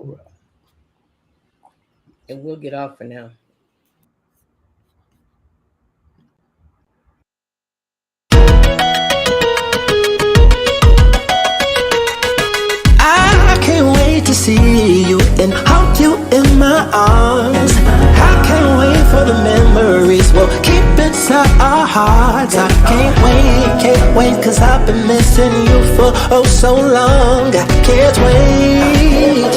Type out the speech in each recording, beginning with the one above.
right. And we'll get off for now. I can't wait to see you and hold you in my arms. I can't wait for the memories we'll keep inside our hearts. I can't wait, cause I've been missing you for oh so long. I can't wait,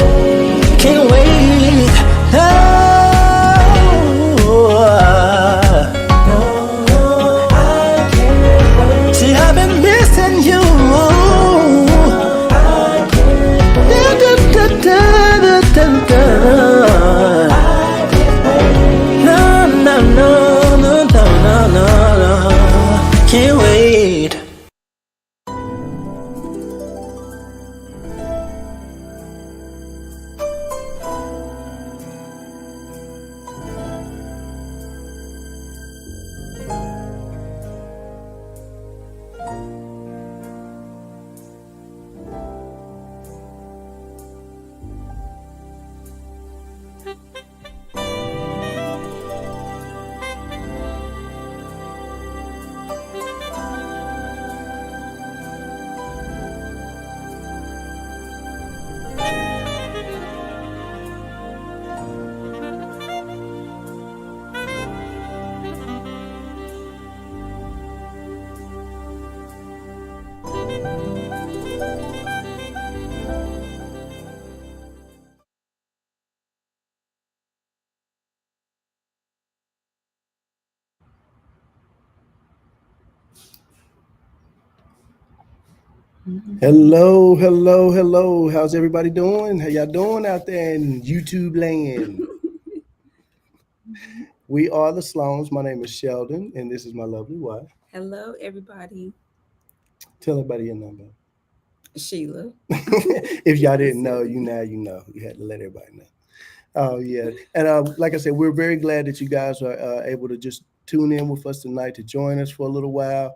can't wait, no, I can't wait. See, I've been missing you. No. Can't wait. Hello. How's everybody doing? How y'all doing out there in YouTube land? We are the Sloans. My name is Sheldon, and this is my lovely wife. Hello, everybody. Tell everybody your number. Sheila. If y'all didn't know, you know. You had to let everybody know. Oh yeah, and like I said, we're very glad that you guys are able to just tune in with us tonight to join us for a little while.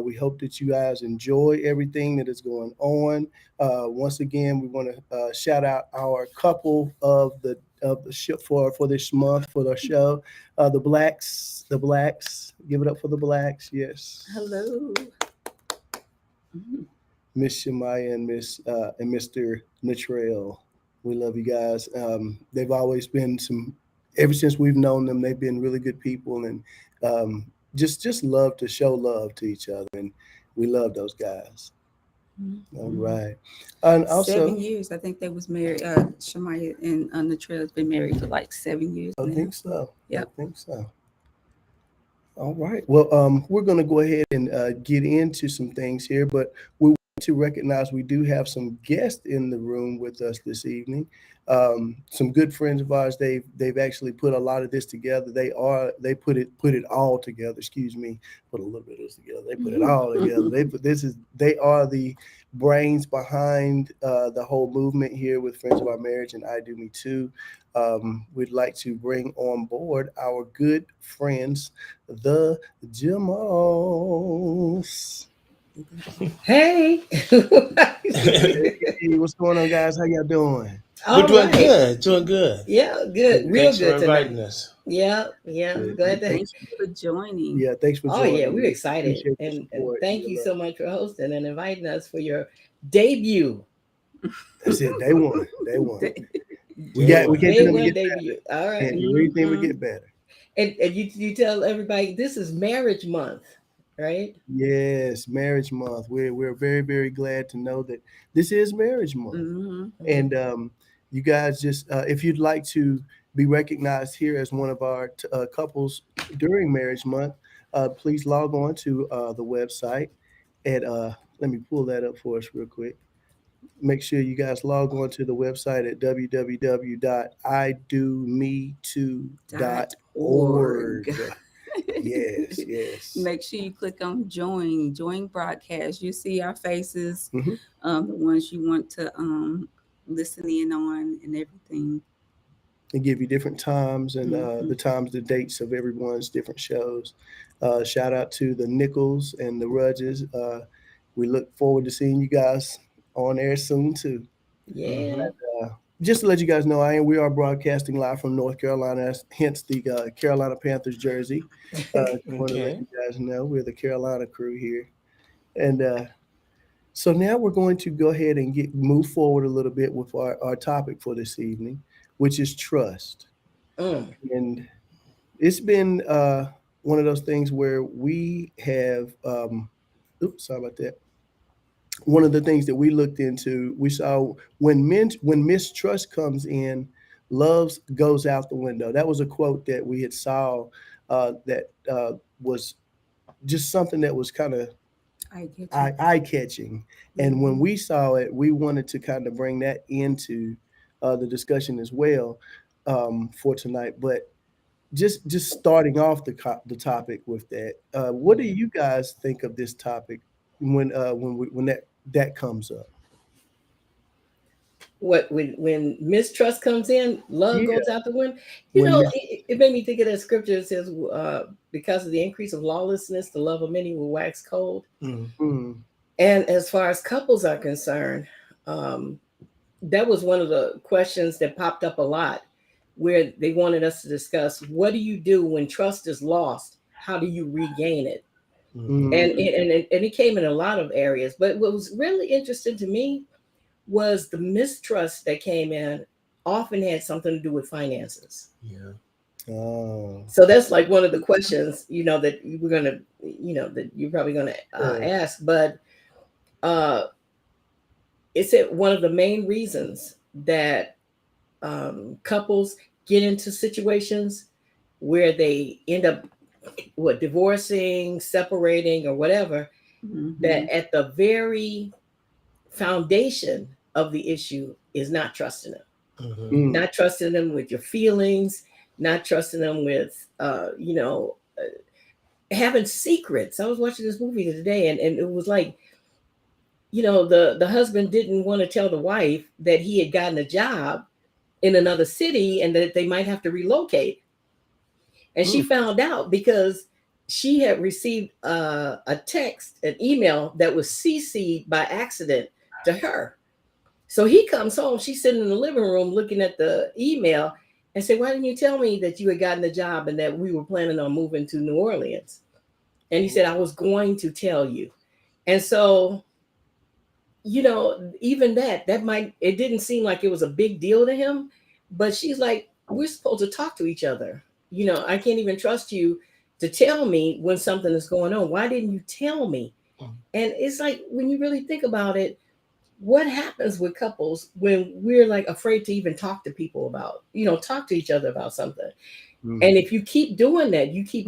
We hope that you guys enjoy everything that is going on. Once again, we want to shout out our couple of the show for this month for the show, the Blacks. The Blacks, give it up for the Blacks. Yes. Hello. Miss Shemaya and Mr. Natrell. We love you guys. They've always been ever since we've known them, they've been really good people and just love to show love to each other. And we love those guys. Mm-hmm. All right. And also 7 years. I think they was married. Shemaya and the trail has been married for like 7 years. I now. think so. Yep. I think so. All right. Well, we're going to go ahead and get into some things here, but we want to recognize we do have some guests in the room with us this evening. Some good friends of ours. They've actually put a lot of this together. They put it all together. Excuse me, put a little bit of this together. They put it all together. They are the brains behind the whole movement here with Friends of Our Marriage and I Do Me Too. We'd like to bring on board our good friends, the Jimos. Hey. Hey, what's going on, guys? How y'all doing? All We're doing right. good, doing good. Yeah, good. Real Thanks good for inviting tonight. us. Yeah. Good. Glad to. Thank you for joining. Yeah, thanks for Oh joining. yeah, we're We excited, appreciate your and support. thank you Your so love. much for hosting and inviting us for your debut. That's it. Day one. We Day can't Day do them one get debut. All right. can't do anything but get better. And you tell everybody this is marriage month, right? Yes, marriage month. We're very, very glad to know that this is marriage month. Mm-hmm. And you guys just if you'd like to be recognized here as one of our couples during marriage month, please log on to the website at let me pull that up for us real quick. Make sure you guys log on to the website at www.idometoo.org. .org. Yes. Make sure you click on join broadcast. You see our faces, Mhm. the ones you want to listen in on and everything. And give you different times and the dates of everyone's different shows. Shout out to the Nichols and the Rudges. We look forward to seeing you guys on air soon too. Yeah. just to let you guys know, we are broadcasting live from North Carolina, hence the Carolina Panthers jersey. Want to let Okay. you guys know we're the Carolina crew here, and so now we're going to go ahead and move forward a little bit with our topic for this evening, which is trust. Mm. And it's been one of those things where we have, oops, sorry about that. One of the things that we looked into, we saw when mistrust comes in, love goes out the window. That was a quote that we had saw that was just something that was kind of I get you. eye catching. And when we saw it, we wanted to kind of bring that into the discussion as well for tonight. But just starting off the topic with that, what do you guys think of this topic when that comes up? What when mistrust comes in, love Yeah, goes out the window. You when know, mis- it made me think of that scripture that says, "Because of the increase of lawlessness, the love of many will wax cold." Mm. mm, And as far as couples are concerned, um, that was one of the questions that popped up a lot, where they wanted us to discuss what do you do when trust is lost? How do you regain it? Mhm. mm, And it came in a lot of areas. But what was really interesting to me was the mistrust that came in often had something to do with finances. Yeah. oh, So that's like one of the questions, that we're gonna, that you're probably gonna yeah, ask. But uh, it's one of the main reasons that couples get into situations where they end up divorcing, separating, or whatever. Mhm. That at the very foundation of the issue is not trusting them, Mhm. mm, not trusting them with your feelings, not trusting them with, having secrets. I was watching this movie today, and it was like, the husband didn't want to tell the wife that he had gotten a job in another city and that they might have to relocate. And she mm, found out because she had received a text, an email that was CC'd by accident to her. So he comes home, she's sitting in the living room looking at the email and said, "Why didn't you tell me that you had gotten the job and that we were planning on moving to New Orleans?" And he said, "I was going to tell you." And so, even that might, it didn't seem like it was a big deal to him, but she's like, "We're supposed to talk to each other. I can't even trust you to tell me when something is going on. Why didn't you tell me?" And it's like, when you really think about it, what happens with couples when we're like afraid to even talk to people about, talk to each other about something? mm. And if you keep doing that, you keep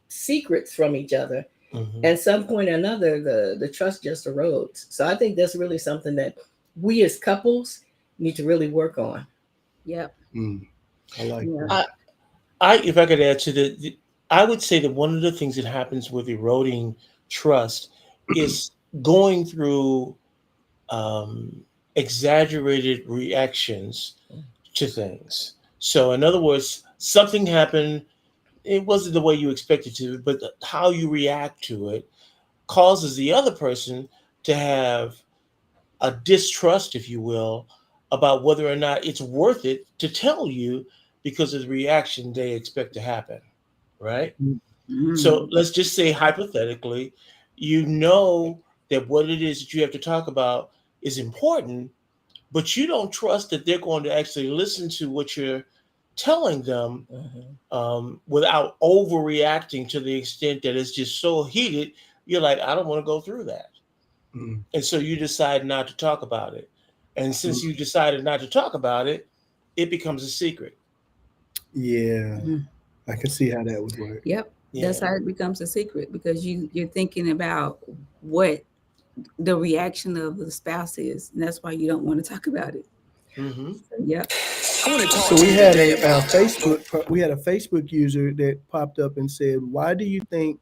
secrets from each other. Mhm. At some point or another, the trust just erodes. So I think that's really something that we as couples need to really work on. Yep. Mm. I like Yeah. that. If I could add to I would say that one of the things that happens with eroding trust is going through um, exaggerated reactions to things. So, in other words, something happened, it wasn't the way you expected to, but how you react to it causes the other person to have a distrust, if you will, about whether or not it's worth it to tell you because of the reaction they expect to happen, right? Mm, So Mhm. let's just say hypothetically, you know that what it is that you have to talk about is important, but you don't trust that they're going to actually listen to what you're telling them Mhm. without overreacting to the extent that it's just so heated. You're like, I don't want to go through that. mm, And so you decide not to talk about it. And mm. since you decided not to talk about it, it becomes a secret. Yeah, Mhm. I can see how that would work. Yep. That's Yeah. how it becomes a secret because you're thinking about what the reaction of the spouse is, and that's why you don't want to talk about it. Hmm. So, yep. I want to talk So to we you had today a about Facebook user that popped up and said, "Why do you think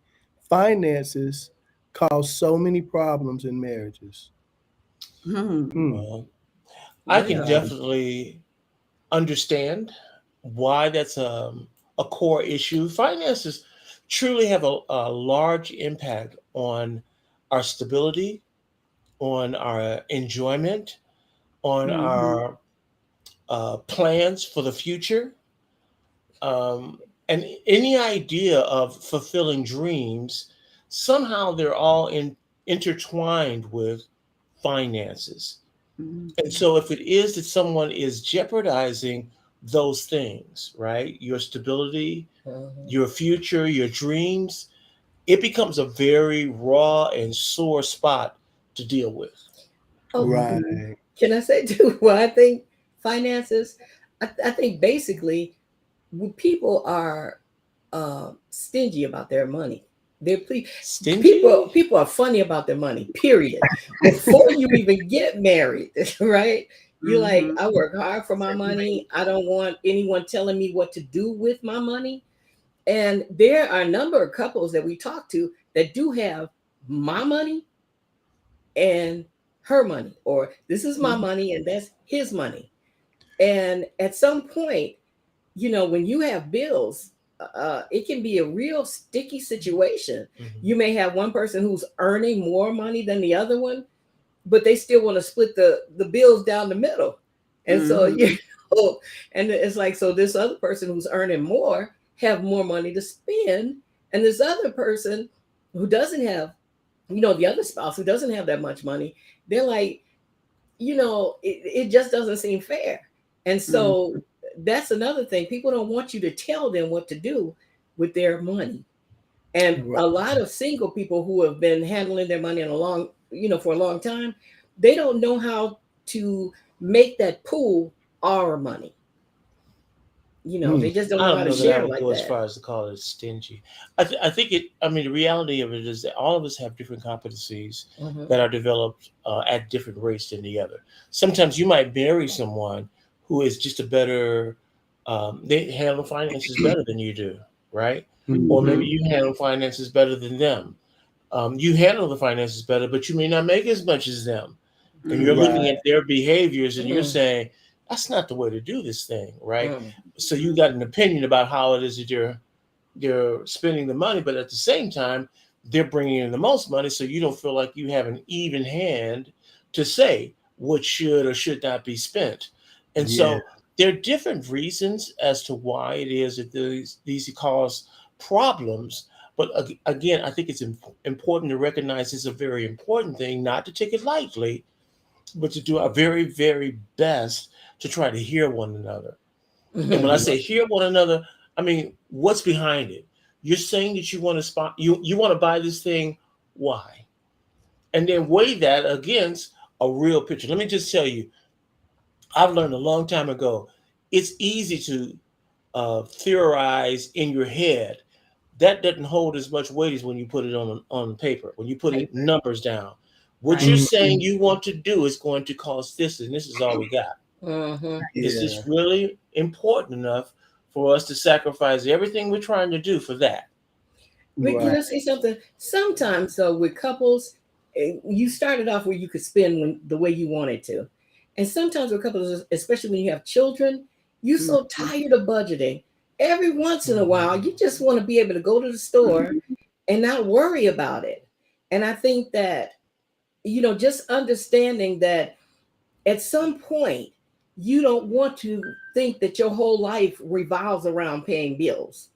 finances cause so many problems in marriages?" Hmm. Hmm. Well, I Good can God. Um, definitely understand why that's a core issue. Finances truly have a large impact on our stability, on our enjoyment, on our plans for the future, and any idea of fulfilling dreams. Somehow they're all intertwined with finances. And so if it is that someone is jeopardizing those things, right? Your stability, your future, your dreams, it becomes a very raw and sore spot to deal with. Oh, Right. can I say too? Well, I think finances. I think basically, when people are stingy about their money. They're Stingy? people are funny about their money. Period. Before you even get married, right? You're like, I work hard for my money. I don't want anyone telling me what to do with my money. And there are a number of couples that we talk to that do have my money and her money, or this is my money and that's his money. And at some point, when you have bills, it can be a real sticky situation. You may have one person who's earning more money than the other one, but they still want to split the bills down the middle. And so, and it's like, so this other person who's earning more have more money to spend. And this other person who doesn't have, the other spouse who doesn't have that much money, they're like, it just doesn't seem fair. And so that's another thing. People don't want you to tell them what to do with their money. And a lot of single people who have been handling their money for a long time, they don't know how to make that pool our money. They just don't I know don't how know to that I share would like go as that. far as to call it stingy. I think the reality of it is that all of us have different competencies that are developed at different rates than the other. Sometimes you might marry someone who is just a better, they handle finances better than you do, right? Or maybe you handle finances better than them. You handle the finances better, but you may not make as much as them. And you're looking at their behaviors and you're saying, that's not the way to do this thing, right? So you got an opinion about how it is that you're spending the money, but at the same time, they're bringing in the most money, so you don't feel like you have an even hand to say what should or should not be spent. And so there are different reasons as to why it is that these cause problems. But again, I think it's important to recognize it's a very important thing, not to take it lightly, but to do our very, very best to try to hear one another. And when I say hear one another, I mean, what's behind it? You're saying that you want to you want to buy this thing. Why? And then weigh that against a real picture. Let me just tell you, I've learned a long time ago, it's easy to theorize in your head. That doesn't hold as much weight as when you put it on paper, when you put it numbers down. What you're saying you want to do is going to cost this, and this is all we got. Is this really important enough for us to sacrifice everything we're trying to do for that? But can I say something? Sometimes, though, with couples, you started off where you could spend the way you wanted to. And sometimes with couples, especially when you have children, you're so tired of budgeting. Every once in a while, you just want to be able to go to the store and not worry about it. And I think that, just understanding that at some point, you don't want to think that your whole life revolves around paying bills.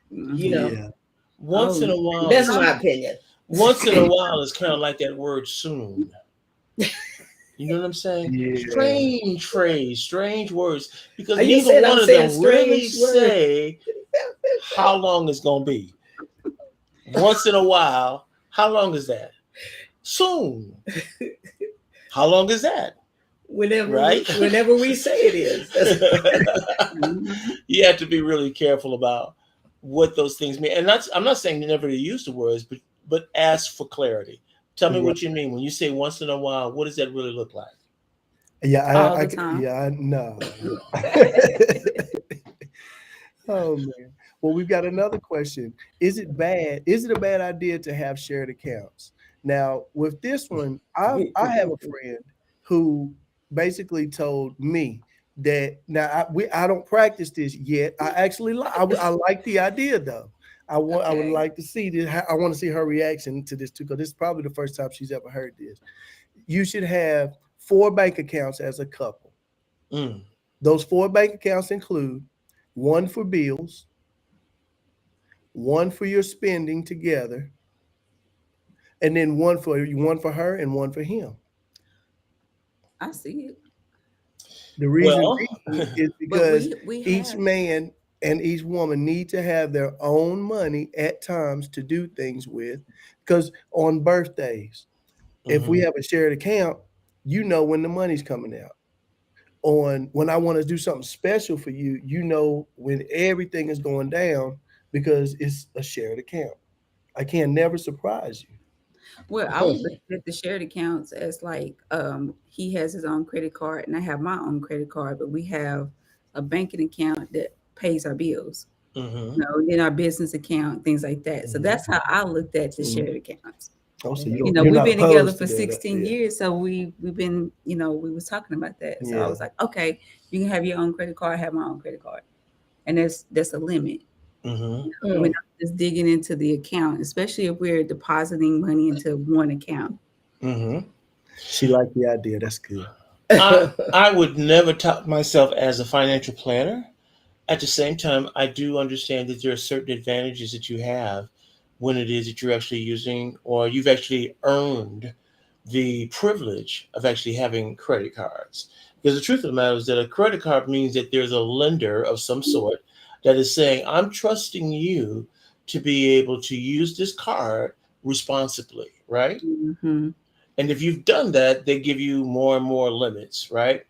Once in a while, That's my opinion. Once in a while is kind of like that word soon. You know what I'm saying? Strange phrase, strange words, because neither one of them really say how long it's going to be. Once in a while, how long is that? Soon. How long is that? Whenever we say it is. You have to be really careful about what those things mean. And I'm not saying never to use the words, but ask for clarity. Tell me what you mean when you say once in a while. What does that really look like? All the time. No. Oh man. Well, we've got another question. Is it a bad idea to have shared accounts? Now, with this one, I have a friend who basically told me that now I don't practice this yet. I actually I like the idea though. I would like to see this. I want to see her reaction to this too, because this is probably the first time she's ever heard this. You should have 4 bank accounts as a couple. Mm. Those 4 bank accounts include one for bills, one for your spending together, and then one for her and one for him. I see it. The reason Well, being is But because we each have man and each woman need to have their own money at times to do things with. Because on birthdays, if we mhm, have a shared account, you know when the money's coming out. On when I want to do something special for you, you know when everything is going down because it's a shared account. I can never surprise you. well, I would look at the shared accounts as like he has his own credit card and I have my own credit card, but we have a banking account that pays our bills. mhm, You know, then our business account, things like that. So that's how I looked at the Mhm. shared accounts. Oh, so You know, you're we've not been together opposed for to that. 16 Yeah. years, so we've been, you know, we was talking about that. So I Yeah. was like, okay, you can have your own credit card, I have my own credit card, and that's a limit. mhm, We're not just digging into the account, especially if we're depositing money into one account. mhm. She liked the idea. That's good. I would never tout myself as a financial planner. At the same time, I do understand that there are certain advantages that you have when it is that you're actually using or you've actually earned the privilege of actually having credit cards. Because the truth of the matter is that a credit card means that there's a lender of some sort that is saying, I'm trusting you to be able to use this card responsibly, right? Mm-hmm. And if you've done that, they give you more and more limits, right?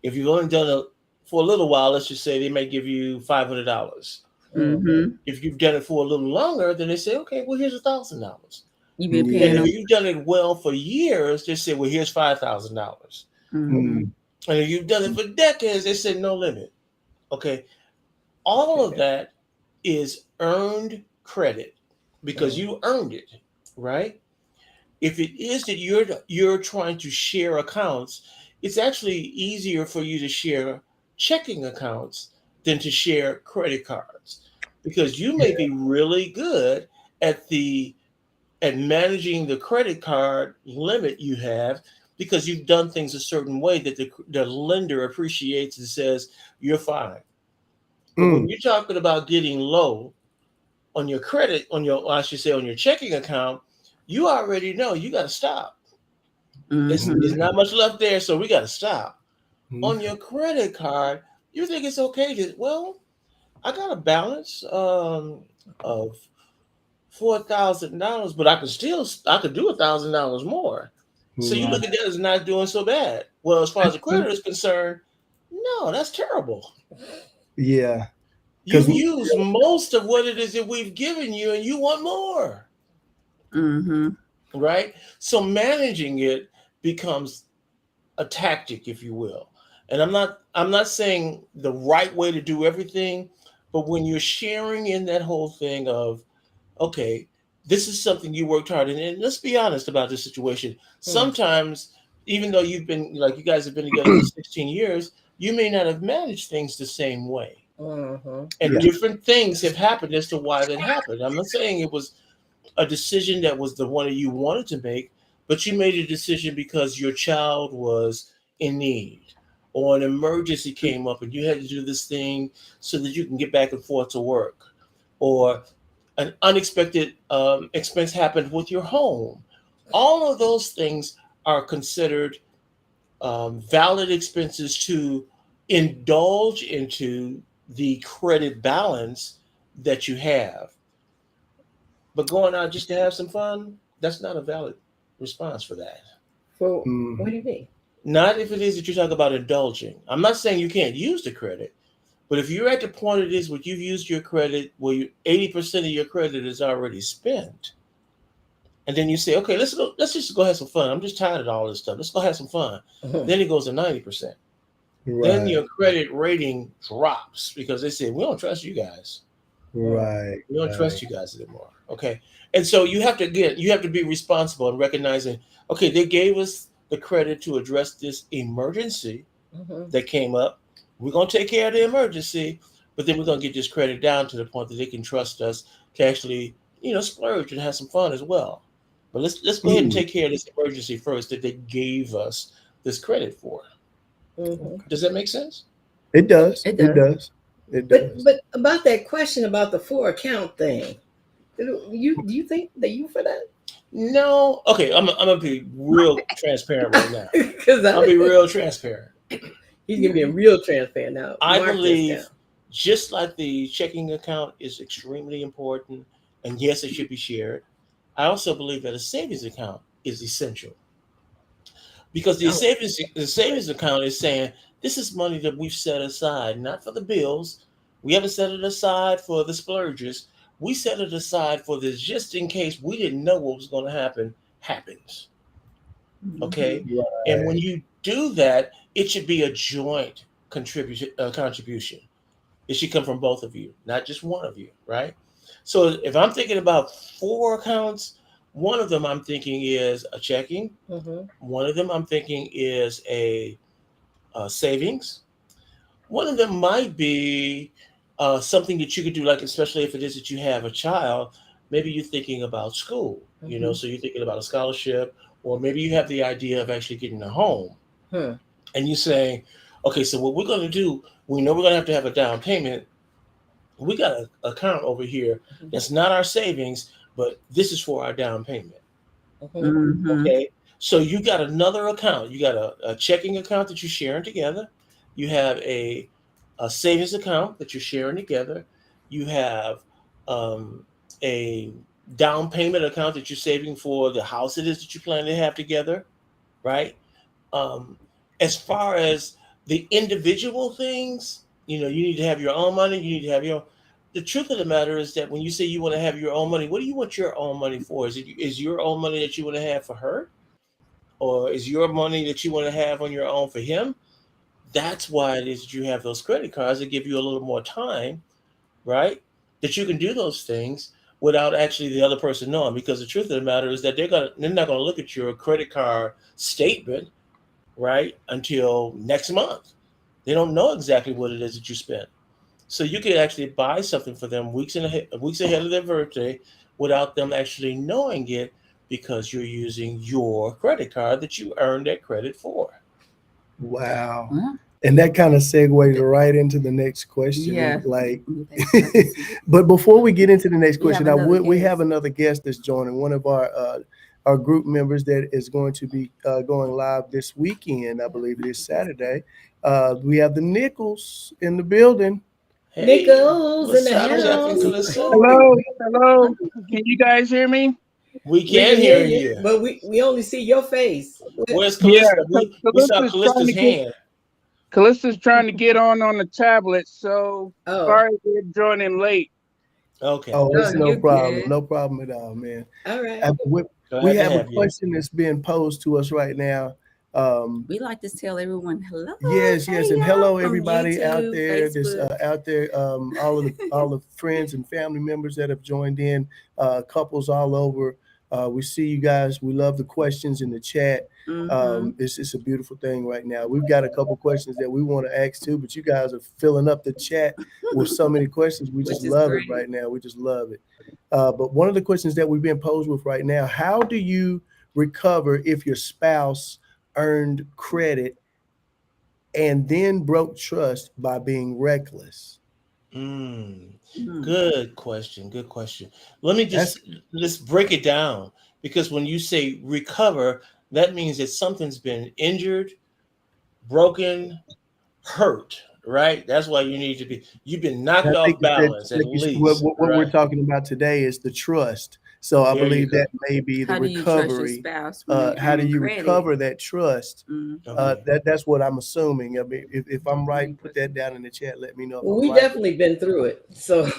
If you've only done it for a little while, let's just say they may give you $500. Mm-hmm. If you've done it for a little longer, then they say, okay, well, here's $1,000. You've been And paying Yeah. if them. you've done it well for years, they say, well, here's $5,000. Mm-hmm. Mm. And if you've done it for decades, they say no limit. Okay. All of that is earned credit because you earned it, right? If it is that you're trying to share accounts, it's actually easier for you to share checking accounts than to share credit cards because you may be really good at the at managing the credit card limit you have because you've done things a certain way that the lender appreciates and says you're fine. But when Mm. you're talking about getting low on your credit, on your, I should say, on your checking account, you already know you got to stop. There's Mm-hmm. not much left there, so we got to stop. On Mm. your credit card, you think it's okay to, well, I got a balance of $4,000, but I could do $1,000 more. So you Right. look at that as not doing so bad. Well, as far as the creditor is concerned, no, that's terrible. Yeah. Because You've used most of what it is that we've given you, and you want more, Mm-hmm. right? So managing it becomes a tactic, if you will. And I'm not saying the right way to do everything, but when you're sharing in that whole thing of, okay, this is something you worked hard in, and let's be honest about this situation. Sometimes, even though you've been like you guys have been together for 16 years, you may not have managed things the same way. And yeah. different things have happened as to why that happened. I'm not saying it was a decision that was the one that you wanted to make, but you made a decision because your child was in need or an emergency came up and you had to do this thing so that you can get back and forth to work, or an unexpected expense happened with your home. All of those things are considered valid expenses to indulge into the credit balance that you have. But going out just to have some fun, that's not a valid response for that. For what Mm. do you mean? Not if it is that you talk about indulging. I'm not saying you can't use the credit, but if you're at the point it is where you've used your credit, where 80% of your credit is already spent, and then you say, okay, let's just go have some fun. I'm just tired of all this stuff. Let's go have some fun. Then it goes to 90%. Then Right. your credit rating drops because they say, we don't trust you guys. Right. We don't Right. trust you guys anymore. Okay. And so you have to be responsible and recognizing, okay, they gave us the credit to address this emergency that came up. We're gonna take care of the emergency, but then we're gonna get this credit down to the point that they can trust us to actually, splurge and have some fun as well. But let's go ahead and Mm. take care of this emergency first that they gave us this credit for. Mhm. Does that make sense? It does. It It does. does. It But does. but about that question about the 4 account thing, do you think that you for that? No. Okay, I'm gonna be real transparent right now. Because I'll be real transparent. he's gonna be real transparent now. I Mark this down. believe just like the checking account is extremely important, and yes, it should be shared. I also believe that a savings account is essential because Oh, the savings account is saying this is money that we've set aside, not for the bills. We haven't set it aside for the splurges. We set it aside for this just in case we didn't know what was going to happen happens. Okay, and when Right. you do that, it should be a joint contribution. It should come from both of you, not just one of you, right? So if I'm thinking about 4 accounts, one of them I'm thinking is a checking. mhm, One of them I'm thinking is a savings. One of them might be something that you could do, like especially if it is that you have a child. Maybe you're thinking about school, mhm, so you're thinking about a scholarship, or maybe you have the idea of actually getting a home, hmm, and you say, okay, so what we're going to do, we know we're going to have a down payment. We got an account over here mhm, that's not our savings, but this is for our down payment. mhm, Mm-hmm. Okay. So you got another account. You got a checking account that you're sharing together. You have a savings account that you're sharing together. You have um, a down payment account that you're saving for the house it is that you plan to have together, right? Um, as far as the individual things, you need to have your own money. You need to have your. The truth of the matter is that when you say you want to have your own money, what do you want your own money for? Is your own money that you want to have for her, or is your money that you want to have on your own for him? That's why it is that you have those credit cards that give you a little more time, right? That you can do those things without actually the other person knowing. Because the truth of the matter is that they're not gonna look at your credit card statement, right, until next month. They don't know exactly what it is that you spent. So you could actually buy something for them weeks ahead of their birthday without them actually knowing it because you're using your credit card that you earned that credit for. Wow. Well, And that kind of segues right into the next question. yeah. Like, That's about to see. but before we get into the next We have question, another we have guest. another guest that's joining, one of our group members that is going to be going live this weekend. I believe it is Saturday. We have the Nichols in the building. Hey, Nichols in what's the up, Jeff and house. Calissa? Hello, hello. Can you guys hear me? We We can can hear hear you, you. but we only see your face. Where's Yeah, Callista? We saw Callista's trying Callista's to get hand. Callista's trying to get on the tablet, so Oh, sorry we're joining late. Okay, Oh, Oh, it's no you're problem. good. No problem at all, man. all right. Uh, we, we glad to have a have you. question that's being posed to us right now. We like to tell everyone hello. Yes, yes, Hey, and y'all, hello on everybody out YouTube, there. This Facebook. out there, all the friends and family members that have joined in, couples all over. We see you guys. We love the questions in the chat. Mm-hmm. It's a beautiful thing right now. We've got a couple questions that we want to ask too, but you guys are filling up the chat with so many questions. We just Which is love it great. right now. We just love it. But one of the questions that we've been posed with right now: how do you recover if your spouse earned credit and then broke trust by being reckless? Mm, Mm. good question. Good question. Let me That's let's break it down because when you say recover, that means that something's been injured, broken, hurt, right? That's why you need to be. You've been I knocked think off you said balance at like what, least, what we're right? talking about today is the trust. So I There you believe go. that may be the How do you trust your recovery. spouse when they How do earn you credit? recover that trust? Mm-hmm. Okay. That's what I'm assuming. I mean, if I'm right, Any put that questions? down in the chat. Let me know if Well, I'm we right. definitely been through it, so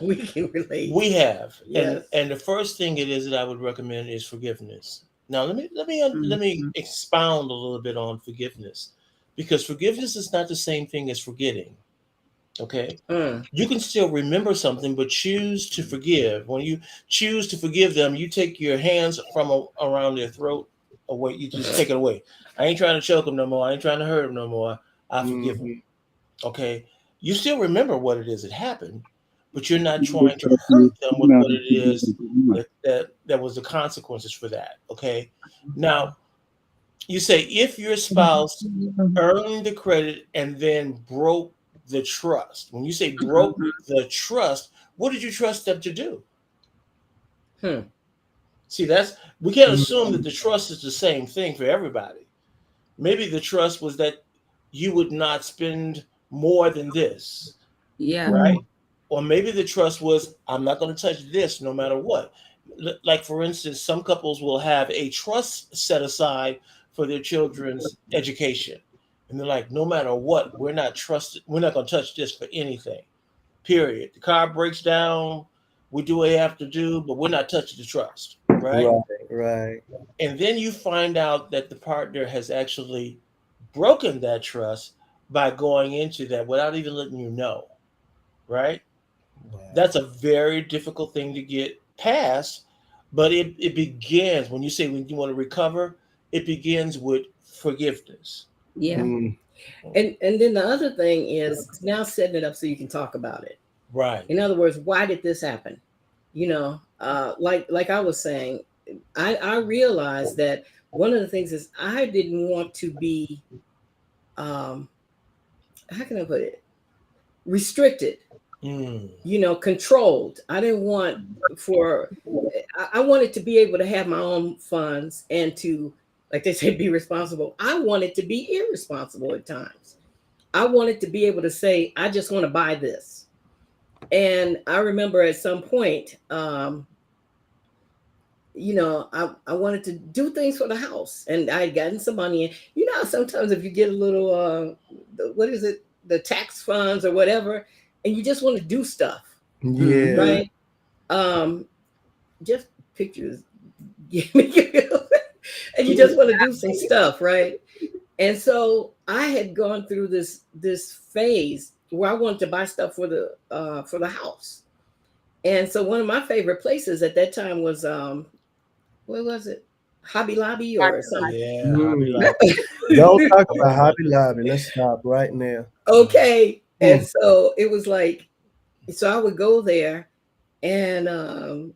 we can relate. We have, Yes. and the first thing it is that I would recommend is forgiveness. Now, let me Mm-hmm. expound a little bit on forgiveness, because forgiveness is not the same thing as forgetting. Okay, Mm, you can still remember something, but choose to forgive. When you choose to forgive them, you take your hands from around their throat away. You just take it away. I ain't trying to choke them no more. I ain't trying to hurt them no more. I forgive them. Mhm. Okay, you still remember what it is that happened, but you're not trying to hurt them with what it is that was the consequences for that. Okay, now You say if your spouse earned the credit and then broke the trust. When you say broke Mhm. the trust, what did you trust them to do? Hmm. See, that's we can't assume that Mhm. the trust is the same thing for everybody. Maybe the trust was that you would not spend more than this, Yeah. right? Or maybe the trust was, I'm not going to touch this no matter what. Like, for instance, some couples will have a trust set aside for their children's education. And they're like, no matter what, we're not going to touch this for anything, period. The car breaks down, we do what we have to do, but we're not touching the trust, right? Right, right. And then you find out that the partner has actually broken that trust by going into that without even letting you know, right? Wow. That's a very difficult thing to get past, but it begins when you say when you want to recover, it begins with forgiveness. Yeah. Mm. And then the other thing is now setting it up so you can talk about it. Right. In other words, why did this happen? Like I was saying, I realized that one of the things is I didn't want to be, um, how can I put it, restricted, Mm. controlled. I didn't want for, I wanted to be able to have my own funds and to, like they say, be responsible. I wanted to be irresponsible at times. I wanted to be able to say, I just want to buy this. And I remember at some point, I wanted to do things for the house and I had gotten some money. And sometimes if you get a little, what is it, the tax funds or whatever, and you just want to do stuff, Yeah. Mhm. right? Um, just pictures, and you just want to do some stuff, right? And so I had gone through this phase where I wanted to buy stuff for the house. And so one of my favorite places at that time was what was it? Hobby Lobby or something. Yeah, Hobby Mm. Lobby. Don't talk about Hobby Lobby. Let's stop right now. Okay. And Mm. so it was like, so I would go there and and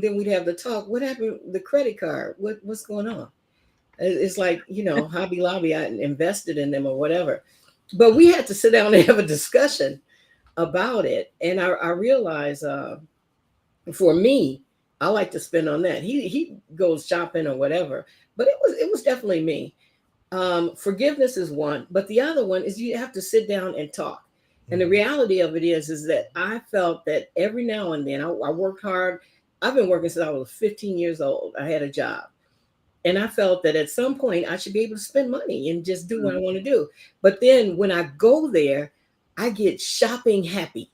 then we'd have the talk. What happened? The credit card. What's going on? It's like, Hobby Lobby, I invested in them or whatever. But we had to sit down and have a discussion about it. And I realized for me, I like to spend on that. He goes shopping or whatever. But it was definitely me. Forgiveness is one, but the other one is you have to sit down and talk. And the reality of it is that I felt that every now and then I worked hard. I've been working since I was 15 years old. I had a job. And I felt that at some point I should be able to spend money and just do what I want to do. But then when I go there, I get shopping happy.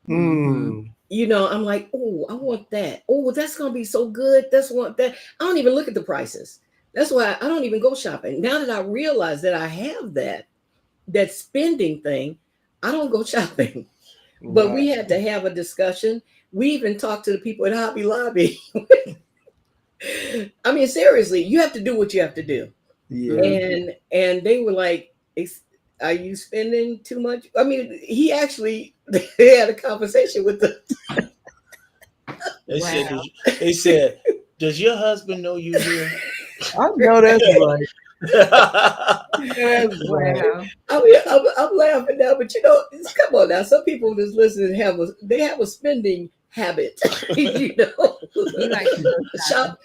Mhm. Mm. I'm like, oh, I want that. Oh, that's gonna be so good. That's what that. I don't even look at the prices. That's why I don't even go shopping. Now that I realize that I have that spending thing, I don't go shopping. But Right. we had to have a discussion. We even talked to the people at Hobby Lobby. I mean, seriously, you have to do what you have to do. Yeah. Mhm. And they were like, are you spending too much? I mean, he actually had a conversation with the They said, Wow. they said, does your husband know you here? I know that's right. That's right. Wow. I mean, I'm laughing now, but come on now. Some people just listen they have a spending habit, You like to go shopping. Shop.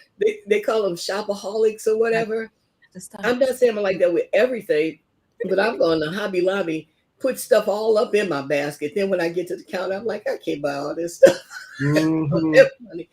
They call them shopaholics or Like whatever. to stop. I'm not saying I'm like that with everything, but I'm going to Hobby Lobby, put stuff all up in my basket. Then when I get to the counter, I'm like, I can't buy all this stuff. Hmm. Money.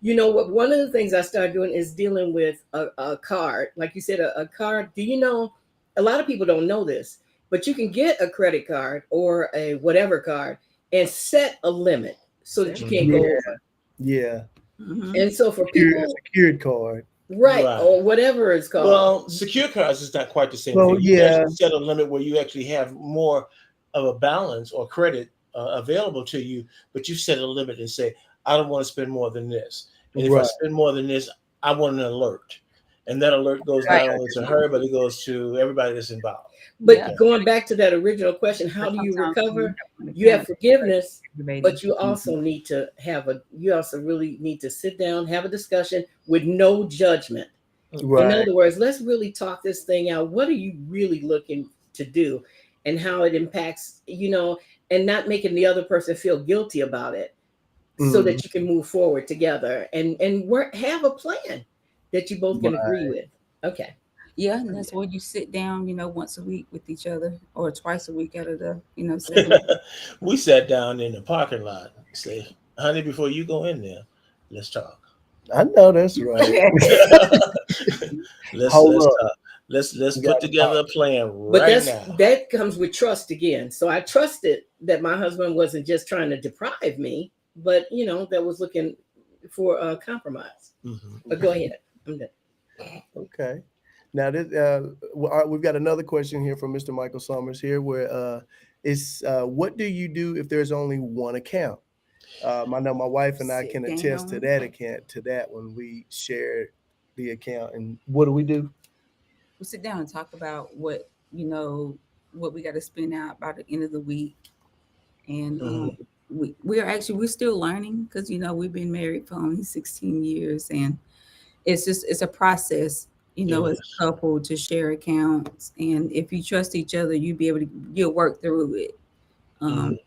You know what? One of the things I started doing is dealing with a card. Like you said, a card. Do you know? A lot of people don't know this, but you can get a credit card or a whatever card and set a limit so that you can't go Yeah. over. Yeah. Mhm. And so for Secured, people, secured card. right, Right. or whatever it's called, Well, secure cards is not quite the same Well, thing. You can yeah. actually set a limit where you actually have more of a balance or credit available to you, but you set a limit and say, I don't want to spend more than this. And if I Right. spend more than this, I want an alert. And that alert goes Right. not only to her, but it goes to everybody that's involved. but Yeah. going back to that original question, how do you Sometimes you recover? don't wanna You have count it, forgiveness, aggravating. but you also need to you also really need to sit down, have a discussion with no judgment. In Right. other words, let's really talk this thing out. What are you really looking to do, and how it impacts, and not making the other person feel guilty about it, so Mhm. that you can move forward together and work, have a plan that you both can agree Right. with. Okay. Yeah, and that's where you sit down, once a week with each other or twice a week out of the, 7 days. We sat down in the parking lot. Say, honey, before you go in there, let's talk. I know that's right. let's Hold up. talk. Let's We put got to together talk. a plan But right now. that comes with trust again. So I trusted that my husband wasn't just trying to deprive me, but that was looking for a compromise. Mhm. But go ahead. I'm done. Okay. Now this we've got another question here from Mr. Michael Summers here, where it's what do you do if there's only one account? I know my wife and I Sit can attest to down. that account, to that when we share the account. And what do we do? We sit down and talk about what we got to spend out by the end of the week. And Mhm. we're still learning because we've been married for only 16 years, and it's a process, It as is. a couple to share accounts. And if you trust each other, you'll work through it. Mhm. Um,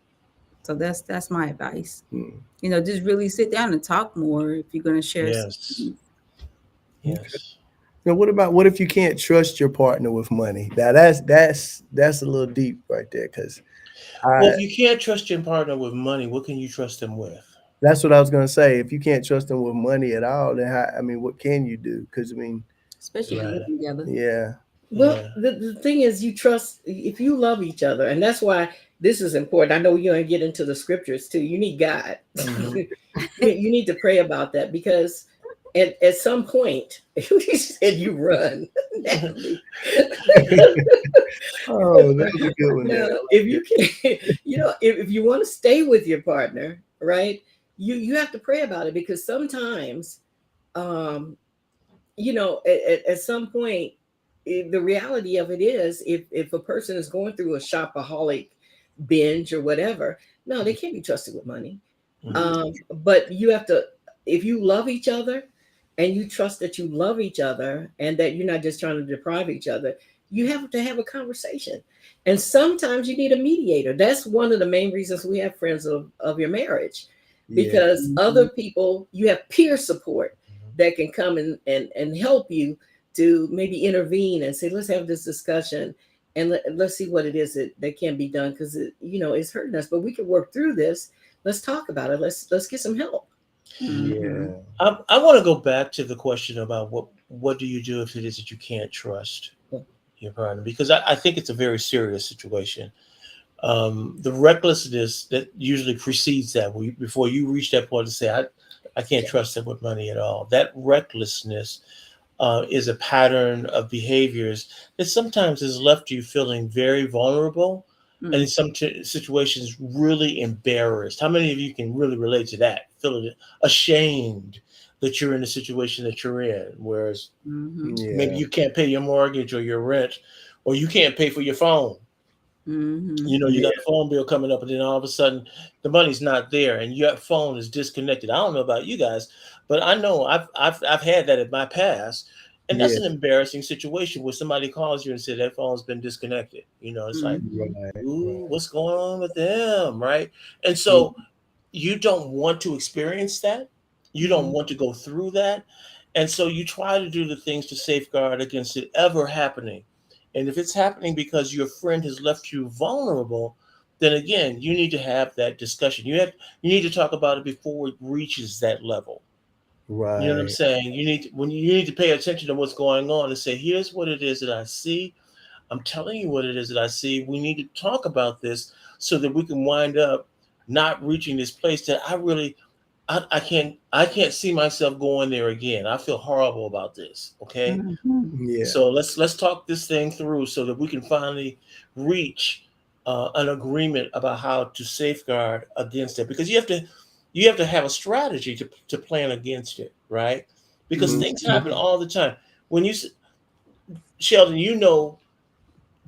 so that's my advice. Hmm. Just really sit down and talk more if you're gonna share Yes. something. Okay. Yes. Now, what if you can't trust your partner with money? Now that's a little deep right there, because Well, I if you can't trust your partner with money, what can you trust them with? that's what I was gonna say. If you can't trust them with money at all, then I mean, what can you do? Because I mean, Especially if you live Right. together. yeah, Well, Yeah. the thing is, you trust if you love each other, and that's why this is important. I know you're going to get into the scriptures too. You need God. Hmm. You need to pray about that, because at some point, you said you run, Natalie. oh, that was a good one Now, there. if you can, if you want to stay with your partner, right, you have to pray about it, because sometimes, um, at some point, the reality of it is, if a person is going through a shopaholic binge or whatever, no, they can't be trusted with money. Hmm. But you have to, if you love each other and you trust that you love each other and that you're not just trying to deprive each other, you have to have a conversation. And sometimes you need a mediator. That's one of the main reasons we have friends of your marriage, Yeah, because Mhm. other people, you have peer support that can come and help you to maybe intervene and say, let's have this discussion, and let's see what it is that can be done, because it's hurting us, but we can work through this. Let's talk about it. Let's get some help. Mhm. yeah, I want to go back to the question about what do you do if it is that you can't trust your partner, because I think it's a very serious situation. The recklessness that usually precedes that, before you reach that point to say, I can't Yeah. trust them with money at all. That recklessness is a pattern of behaviors that sometimes has left you feeling very vulnerable, and in Mhm. some situations, really embarrassed. How many of you can really relate to that? Feeling ashamed that you're in the situation that you're in, whereas Mhm. maybe yeah, you can't pay your mortgage or your rent, or you can't pay for your phone. Mhm. You got a yeah, phone bill coming up, and then all of a sudden the money's not there, and your phone is disconnected. I don't know about you guys, but I know I've had that in my past, and that's yeah. an embarrassing situation where somebody calls you and says that phone's been disconnected. It's like, Mhm. Right, ooh, right. what's going on with them, right? And Yeah, so you don't want to experience that. You don't Mhm. want to go through that. And so you try to do the things to safeguard against it ever happening. And if it's happening because your friend has left you vulnerable, then again, you need to have that discussion. You need to talk about it before it reaches that level. You know what I'm right. saying? You need to pay attention to what's going on and say, here's what it is that I see. I'm telling you what it is that I see. We need to talk about this so that we can wind up not reaching this place that I can't see myself going there again. I feel horrible about this. Okay. Mhm. Yeah, So let's talk this thing through so that we can finally reach an agreement about how to safeguard against it. Because you have to have a strategy to plan against it, right? Because mhm, things happen Mhm. all the time. When Sheldon,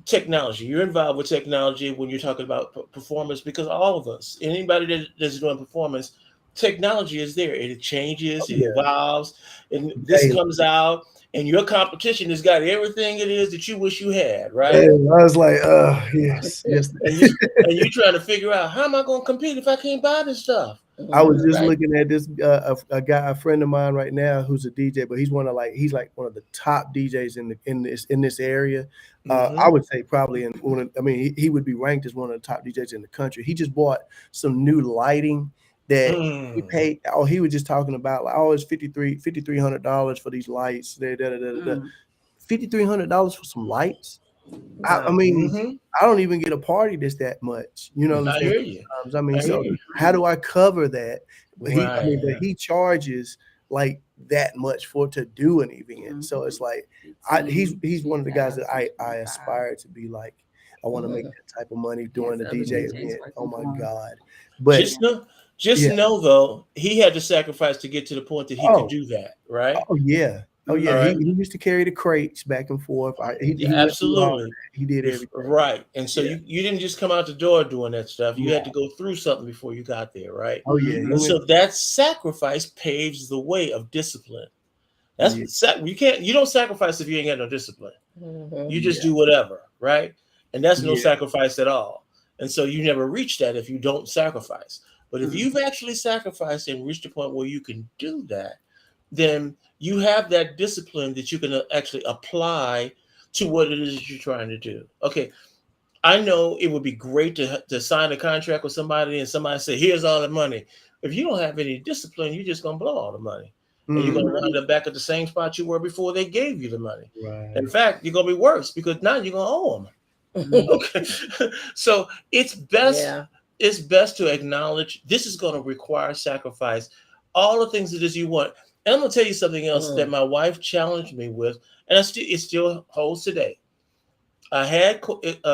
technology. You're involved with technology when you're talking about performance, because all of us, anybody that's doing performance, technology is there. It changes, it yeah. evolves, and this Daily. comes out, and your competition has got everything it is that you wish you had, right? And I was like, yes, yes. And you trying to figure out, how am I going to compete if I can't buy this stuff? I was just Right. looking at this a friend of mine right now who's a DJ, but he's one of the top DJs in this area. I would say probably he would be ranked as one of the top DJs in the country. He just bought some new lighting that he paid. Oh, he was just talking about like, oh, it's $5,300 for these lights. $5,300 for some lights. I mean, I don't even get a party that's that much. You know what I'm saying? hear you. I mean, I hear so you. how do I cover that? But Right. but he charges like that much to do an event. So it's like he's one of the guys that I aspire to be like. I want to make that type of money doing the DJ event. Oh my God. But just know though, he had to sacrifice to get to the point that he could do that, right? Oh yeah. Oh yeah, Right. he used to carry the crates back and forth. He Absolutely. He did everything. Right. And so you didn't just come out the door doing that stuff. You had to go through something before you got there, right? Oh yeah. And so that sacrifice paves the way of discipline. That's you don't sacrifice if you ain't got no discipline. You just do whatever, right? And that's no sacrifice at all. And so you never reach that if you don't sacrifice. But if you've actually sacrificed and reached a point where you can do that, then you have that discipline that you can actually apply to what it is that you're trying to do. Okay, I know it would be great to sign a contract with somebody and somebody say, here's all the money. If you don't have any discipline, you're just going to blow all the money. And you're going to wind up back at the same spot you were before they gave you the money. Right. In fact, you're going to be worse because now you're going to owe them. Okay, so it's best to acknowledge this is going to require sacrifice, all the things it is you want. And I'm going to tell you something else that my wife challenged me with, and it still holds today. I had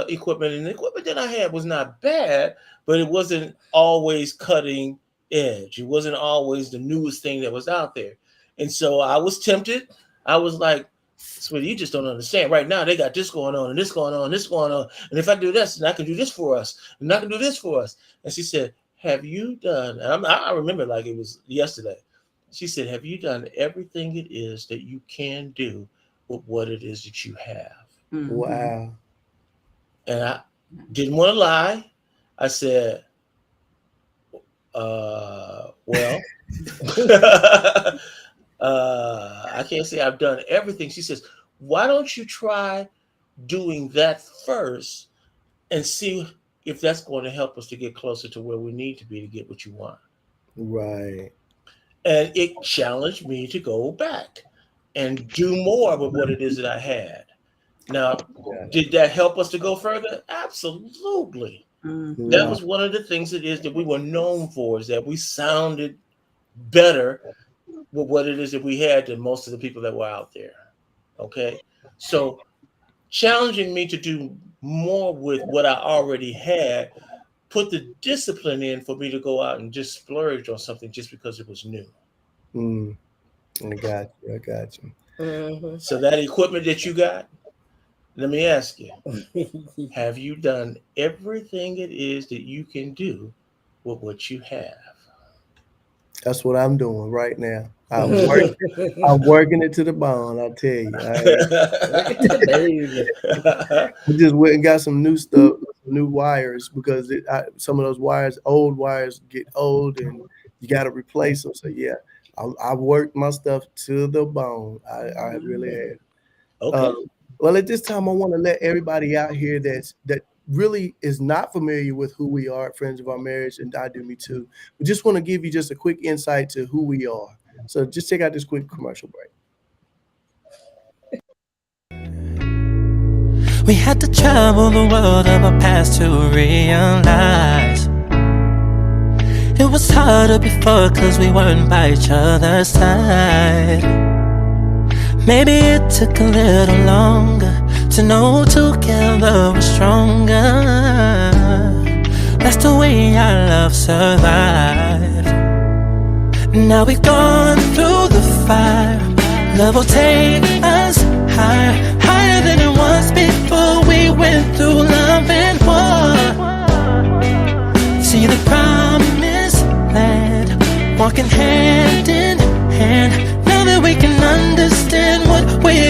equipment, and the equipment that I had was not bad, but it wasn't always cutting edge. It wasn't always the newest thing that was out there. And so I was tempted. I was like, sweetie, you just don't understand. Right now, they got this going on and this going on and this going on. And if I do this, and I can do this for us, and I can do this for us. And she said, have you done, and I remember like it was yesterday. She said, have you done everything it is that you can do with what it is that you have? Wow. And I didn't want to lie. I said, well, I can't say I've done everything. She says, why don't you try doing that first and see if that's going to help us to get closer to where we need to be to get what you want? Right. And it challenged me to go back and do more with what it is that I had. Now, did that help us to go further? Absolutely. That was one of the things it is that we were known for, is that we sounded better with what it is that we had than most of the people that were out there. Okay. So challenging me to do more with what I already had, put the discipline in for me to go out and just splurge on something just because it was new. I got you. So that equipment that you got, let me ask you, have you done everything it is that you can do with what you have? That's what I'm doing right now. I'm working it to the bone, I tell you. I just went and got some new stuff, new wires, because some of those wires, old wires, get old and you got to replace them. So yeah, I worked my stuff to the bone. I really have. Okay. Well, at this time, I want to let everybody out here that really is not familiar with who we are at Friends of Our Marriage, and I Do Me Too. We just want to give you just a quick insight to who we are. So just check out this quick commercial break. We had to travel the world of our past to realize it was harder before, cause we weren't by each other's side. Maybe it took a little longer to know together we're stronger. That's the way our love survived. Now we've gone through the fire. Love will take us higher, higher than it was before we went through love and war. See the promised land, walking hand in hand. Now that we can understand what we're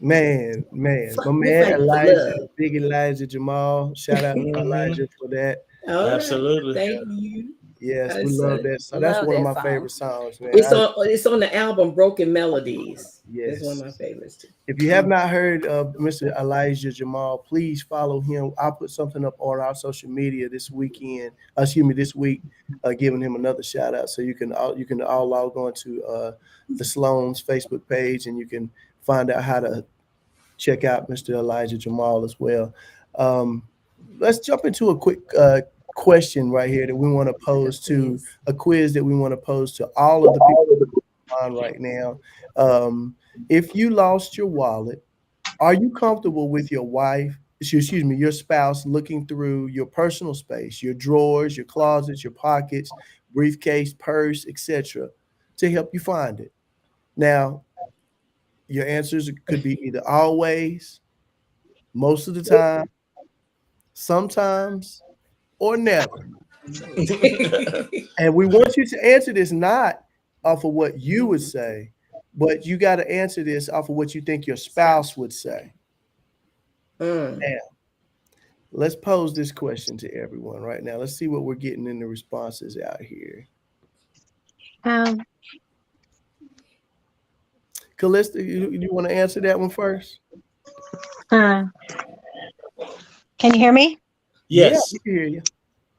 Man, my We're man fighting for Elijah, love. big Elijah Jamal. Shout out to Mhm. Elijah for that. All right. Absolutely. Thank you. Yes, we I love said, that song. That's Love one of that my song. favorite songs, man. it's on the album Broken Melodies. It's one of Yes. my favorites too. If you have not heard of Mr. Elijah Jamal, please follow him. I'll put something up on our social media this weekend. This week, giving him another shout out. So you can all log on to the Sloans Facebook page, and you can find out how to check out Mr. Elijah Jamal as well. Um, let's jump into a quick question right here that we want to pose to a quiz that we want to pose to all of the people on right now. If you lost your wallet, are you comfortable with your your spouse looking through your personal space, your drawers, your closets, your pockets, briefcase, purse, etc., to help you find it? Now, your answers could be either always, most of the time, sometimes, or never. And we want you to answer this not off of what you would say, but you got to answer this off of what you think your spouse would say. Mm. Now, let's pose this question to everyone right now. Let's see what we're getting in the responses out here. Um, Callista, you want to answer that one first? uh, can you hear me? Yeah, Yes. we can hear you.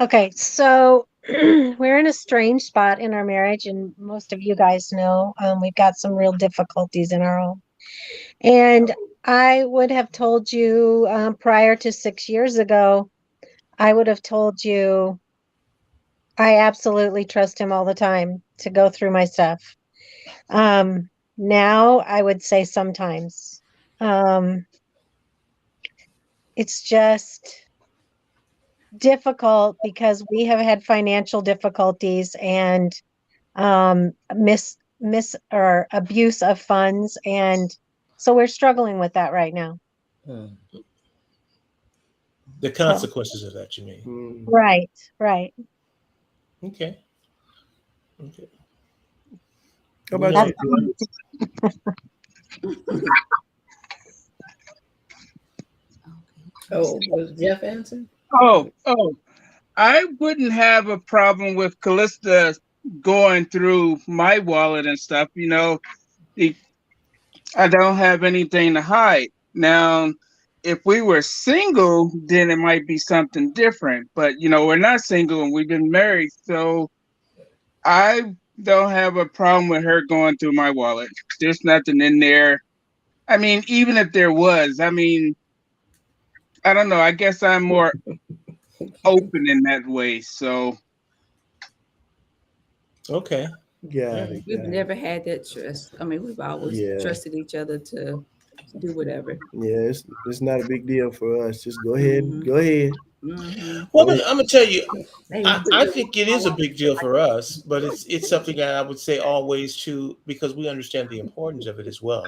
Okay, so we're in a strange spot in our marriage, and most of you guys know we've got some real difficulties in our home. And I would have told you prior to 6 years ago, I would have told you I absolutely trust him all the time to go through my stuff. Now I would say sometimes. It's just difficult because we have had financial difficulties and miss or abuse of funds, and so we're struggling with that right now. Mm. The consequences of that, you mean? Mm. Right. Okay. Okay. How about That's you? Oh, was Jeff answering? Oh, I wouldn't have a problem with Callista going through my wallet and stuff. I don't have anything to hide. Now, if we were single, then it might be something different. But we're not single and we've been married, so I don't have a problem with her going through my wallet. There's nothing in there. I mean, even if there was, I don't know. I guess I'm more open in that way. So Okay. Got it. We've got it. never had that trust. I mean, we've always Yeah. trusted each other to do whatever. Yeah, it's not a big deal for us. Just go ahead. Mhm. Go ahead. Mhm. Well, I'm gonna tell you, Hey, I think it is a big deal for us, but it's something that I would say always too, because we understand the importance of it as well.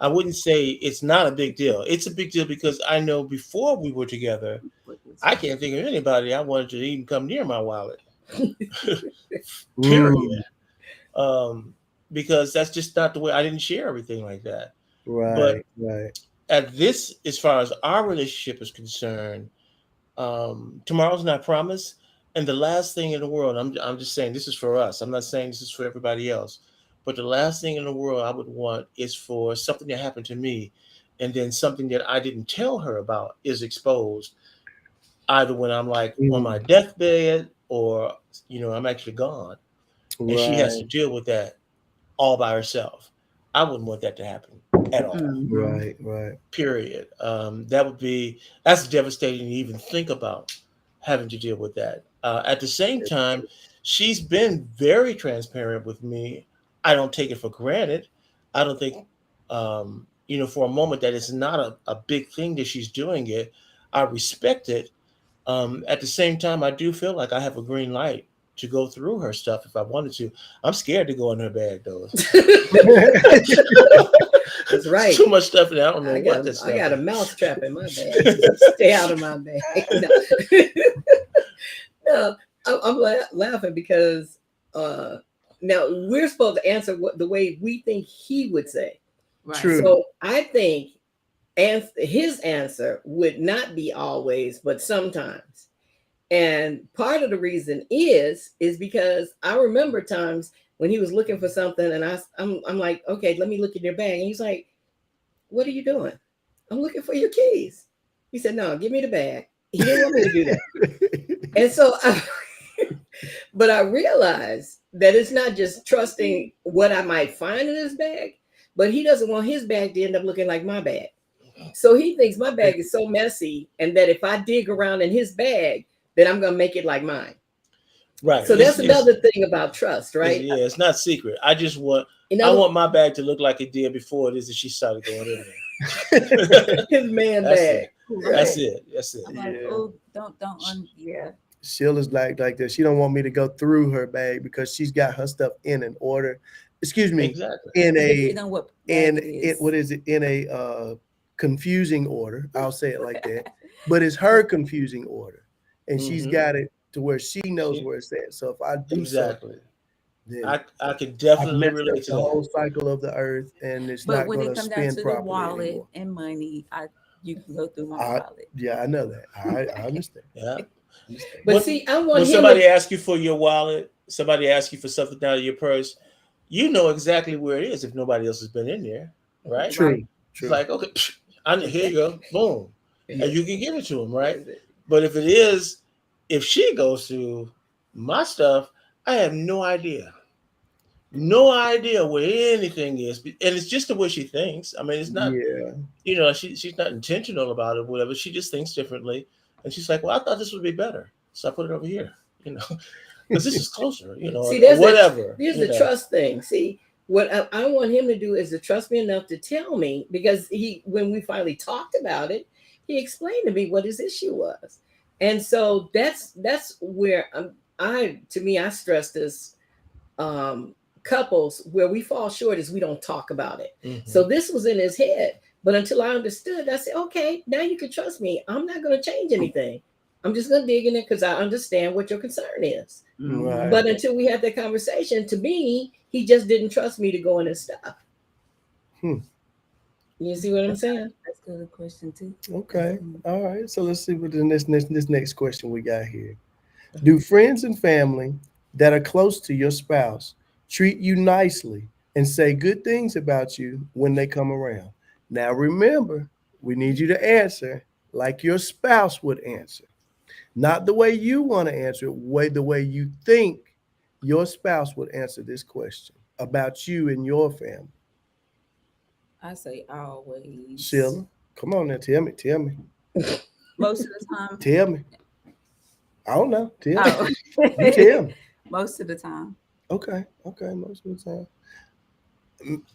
I wouldn't say it's not a big deal. It's a big deal because I know before we were together, I can't think of anybody I wanted to even come near my wallet. Period. Because that's just not the way. I didn't share everything like that. But Right. at this, as far as our relationship is concerned, tomorrow's not promised. And the last thing in the world, I'm just saying this is for us. I'm not saying this is for everybody else. But the last thing in the world I would want is for something that happened to me, and then something that I didn't tell her about is exposed, either when I'm like on my deathbed or I'm actually gone, and she has to Right. deal with that all by herself. I wouldn't want that to happen at all. Mhm. Right. Period. That's devastating to even think about having to deal with that. At the same time, she's been very transparent with me. I don't take it for granted. I don't think, for a moment that it's not a big thing that she's doing it. I respect it. At the same time, I do feel like I have a green light to go through her stuff if I wanted to. I'm scared to go in her bag though. That's right. Too much stuff, and I don't know what that stuff. I got a mouse trap in my bag. Stay out of my bag. No, I'm laughing because now we're supposed to answer what the way we think he would say. Right. True. So I think and his answer would not be always, but sometimes. And part of the reason is because I remember times when he was looking for something, and I'm like, okay, let me look in your bag, and he's like, what are you doing? I'm looking for your keys. He said, no, give me the bag. He didn't want me to do that. And so but I realized that it's not just trusting what I might find in his bag, but he doesn't want his bag to end up looking like my bag. So he thinks my bag is so messy, and that if I dig around in his bag, then I'm going to make it like mine. Right. So that's another thing about trust, right? Yeah, it's not secret. I just want my bag to look like it did before it is that she started going in there. His man bag. That's it. That's it. I'm like, oh, don't, yeah. Sheila's like that. She don't want me to go through her bag because she's got her stuff in an order. Excuse me. Exactly. In a What is it in a confusing order. I'll say it like that. But it's her confusing order, and she's got it to where she knows where it's at. So if I do exactly, then I can definitely I've relate to the that. whole cycle of the earth, and it's But not when going it to comes down spin to the properly wallet anymore. and money, you can go through my wallet. Yeah, I know that. I understand. Yeah. But see, I want when him somebody asks you for your wallet, somebody asks you for something out of your purse, you know exactly where it is if nobody else has been in there, right? True. It's like, okay, here you go, boom, and you can give it to him, right? That's it. But if she goes through my stuff, I have no idea where anything is, and it's just the way she thinks. I mean, it's not, she's not intentional about it, whatever. She just thinks differently, and she's like, well, I thought this would be better, so I put it over here, because this is closer, See, there's whatever. Here's the trust thing. See, what I want him to do is to trust me enough to tell me, because when we finally talked about it, he explained to me what his issue was, and so that's where I stress this. Couples where we fall short is we don't talk about it. Mm-hmm. So this was in his head, but until I understood, I said, okay, now you can trust me. I'm not going to change anything. I'm just going to dig in it because I understand what your concern is. Right. But until we had that conversation, to me, he just didn't trust me to go in his stuff. You see what I'm saying? That's a good question too. Okay. All right. So let's see what this next question we got here. Do friends and family that are close to your spouse treat you nicely and say good things about you when they come around? Now remember, we need you to answer like your spouse would answer. Not the way you want to answer it, the way you think your spouse would answer this question about you and your family. I say always. Sheila, come on now, tell me. Most of the time. Tell me. I don't know. Tell me. You tell me. Most of the time. Okay, most of the time.